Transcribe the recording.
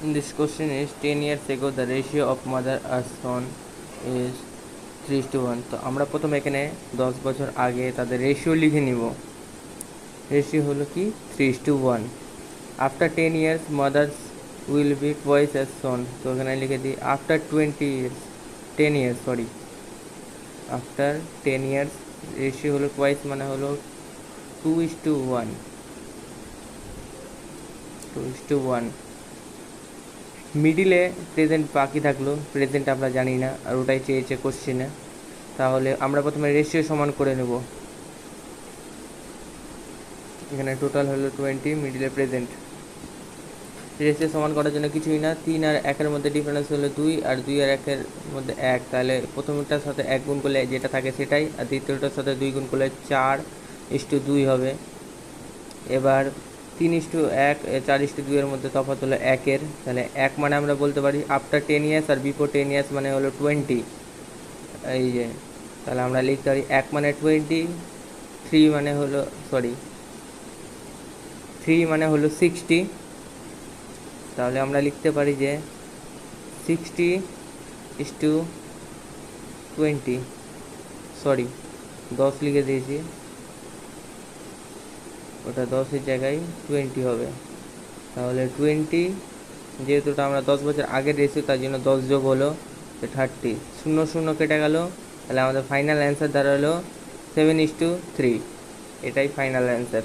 This question is 10 years ago the ratio of mother and son is 3:1. তো আমরা প্রথমে এখানে 10 বছর আগে তাদের রেশিও লিখে নিব। রেশিও হলো কি 3:1। After 10 years mothers will be twice as son, তো এখানে লিখে দিই after 10 years sorry, after 10 years ratio হলো টুয়াইস মানে হলো 2:1, 2:1। মিডিলে প্রেজেন্ট বাকি থাকলো, প্রেজেন্ট আমরা জানি না আর ওটাই চেয়েছে কোশ্চেনে। তাহলে আমরা প্রথমে রেশিও সমান করে নেব। এখানে টোটাল হলো 20, মিডিলে প্রেজেন্ট। রেশিও সমান করার জন্য কিছুই না, 3 আর 1-এর মধ্যে ডিফারেন্স হলো 2, আর 2 আর 1-এর মধ্যে 1, তাহলে প্রথমটার সাথে 1 গুণ করলে যেটা থাকে সেটাই, আর দ্বিতীয়টার সাথে 2 গুণ করলে 4:2 হবে। এবার 3:1, 4:2 এর মধ্যে তফাৎ হলো 1-এর, তাহলে 1 মানে আমরা বলতে পারি আফটার 10 ইয়ার্স আর বিফোর 10 ইয়ার্স মানে হলো 20। এই যে তাহলে আমরা লিখতে পারি 1 মানে 20, 3 মানে হলো 60। তাহলে আমরা লিখতে পারি যে 60:20, 10 লিখে দিয়েছি, ওটা 10-এর জায়গায় 20 হবে। তাহলে 20, যেহেতু ওটা আমরা 10 বছর আগের রেশিও তার জন্য 10 যোগ হলো 30, 0 কেটে গেল, তাহলে আমাদের ফাইনাল অ্যান্সার দাঁড়ালো 7:3। এটাই ফাইনাল অ্যান্সার।